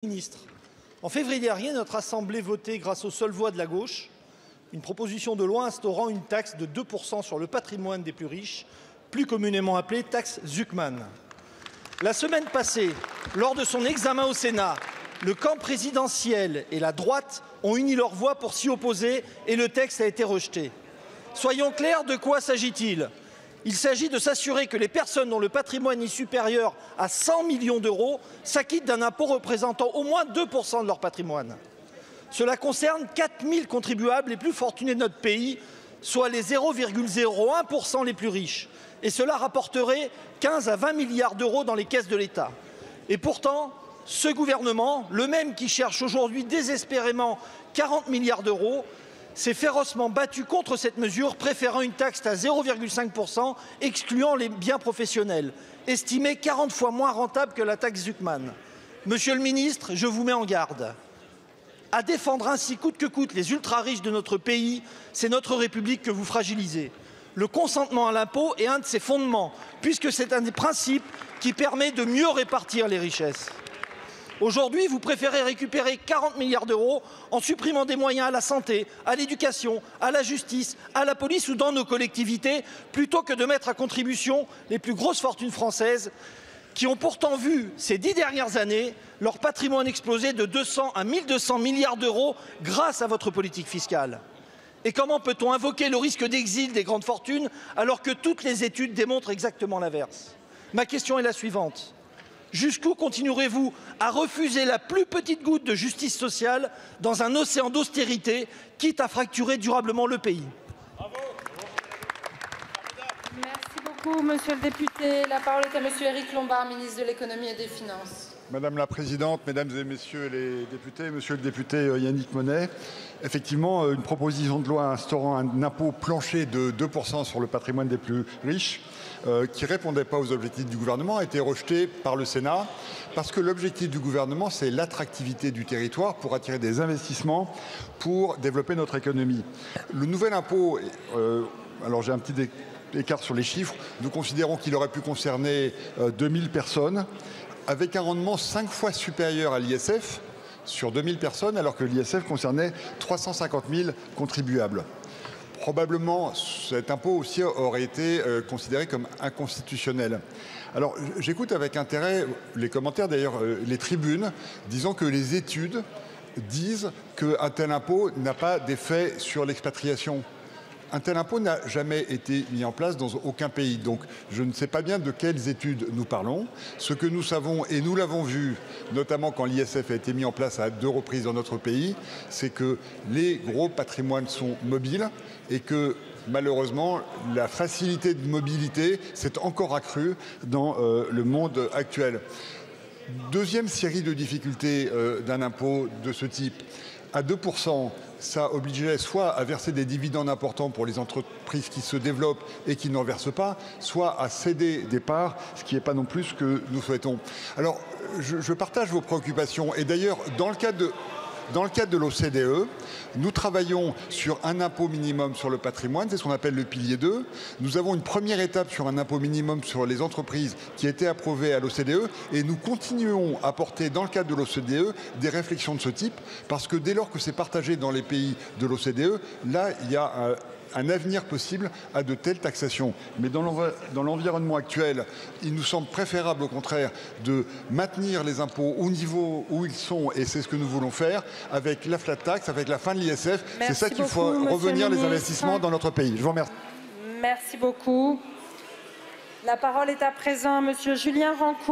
Ministre, en février dernier, notre Assemblée votait, grâce aux seules voix de la gauche, une proposition de loi instaurant une taxe de 2% sur le patrimoine des plus riches, plus communément appelée taxe Zuckman. La semaine passée, lors de son examen au Sénat, le camp présidentiel et la droite ont uni leurs voix pour s'y opposer et le texte a été rejeté. Soyons clairs, de quoi s'agit-il ? Il s'agit de s'assurer que les personnes dont le patrimoine est supérieur à 100 millions d'euros s'acquittent d'un impôt représentant au moins 2% de leur patrimoine. Cela concerne 4 000 contribuables les plus fortunés de notre pays, soit les 0,01% les plus riches. Et cela rapporterait 15 à 20 milliards d'euros dans les caisses de l'État. Et pourtant, ce gouvernement, le même qui cherche aujourd'hui désespérément 40 milliards d'euros, s'est férocement battu contre cette mesure, préférant une taxe à 0,5%, excluant les biens professionnels, estimés 40 fois moins rentables que la taxe Zuckman. Monsieur le ministre, je vous mets en garde. À défendre ainsi coûte que coûte les ultra-riches de notre pays, c'est notre République que vous fragilisez. Le consentement à l'impôt est un de ses fondements, puisque c'est un des principes qui permet de mieux répartir les richesses. Aujourd'hui, vous préférez récupérer 40 milliards d'euros en supprimant des moyens à la santé, à l'éducation, à la justice, à la police ou dans nos collectivités, plutôt que de mettre à contribution les plus grosses fortunes françaises qui ont pourtant vu, ces 10 dernières années, leur patrimoine exploser de 200 à 1200 milliards d'euros grâce à votre politique fiscale. Et comment peut-on invoquer le risque d'exil des grandes fortunes alors que toutes les études démontrent exactement l'inverse? Ma question est la suivante. Jusqu'où continuerez-vous à refuser la plus petite goutte de justice sociale dans un océan d'austérité, quitte à fracturer durablement le pays? Merci beaucoup, monsieur le député. La parole est à monsieur Éric Lombard, ministre de l'Économie et des Finances. Madame la Présidente, Mesdames et Messieurs les députés, Monsieur le député Yannick Monnet, effectivement, une proposition de loi instaurant un impôt plancher de 2% sur le patrimoine des plus riches, qui ne répondait pas aux objectifs du gouvernement, a été rejetée par le Sénat, parce que l'objectif du gouvernement, c'est l'attractivité du territoire pour attirer des investissements, pour développer notre économie. Le nouvel impôt, alors j'ai un petit écart sur les chiffres, nous considérons qu'il aurait pu concerner 2000 personnes, avec un rendement 5 fois supérieur à l'ISF sur 2000 personnes, alors que l'ISF concernait 350 000 contribuables. Probablement, cet impôt aussi aurait été considéré comme inconstitutionnel. Alors, j'écoute avec intérêt les commentaires, d'ailleurs les tribunes, disant que les études disent qu'un tel impôt n'a pas d'effet sur l'expatriation. Un tel impôt n'a jamais été mis en place dans aucun pays. Donc, je ne sais pas bien de quelles études nous parlons. Ce que nous savons, et nous l'avons vu, notamment quand l'ISF a été mis en place à 2 reprises dans notre pays, c'est que les gros patrimoines sont mobiles et que, malheureusement, la facilité de mobilité s'est encore accrue dans le monde actuel. Deuxième série de difficultés d'un impôt de ce type. À 2%, ça obligerait soit à verser des dividendes importants pour les entreprises qui se développent et qui n'en versent pas, soit à céder des parts, ce qui n'est pas non plus ce que nous souhaitons. Alors, je partage vos préoccupations. Et d'ailleurs, dans le cadre de l'OCDE, nous travaillons sur un impôt minimum sur le patrimoine, c'est ce qu'on appelle le pilier 2. Nous avons une première étape sur un impôt minimum sur les entreprises qui a été approuvée à l'OCDE et nous continuons à porter dans le cadre de l'OCDE des réflexions de ce type parce que dès lors que c'est partagé dans les pays de l'OCDE, là il y a un avenir possible à de telles taxations. Mais dans l'environnement actuel, il nous semble préférable au contraire de maintenir les impôts au niveau où ils sont, et c'est ce que nous voulons faire, avec la flat tax, avec la fin de l'ISF. C'est ça qu'il faut revenir les investissements dans notre pays. Je vous remercie. Merci beaucoup. La parole est à présent à monsieur Julien Rancourt.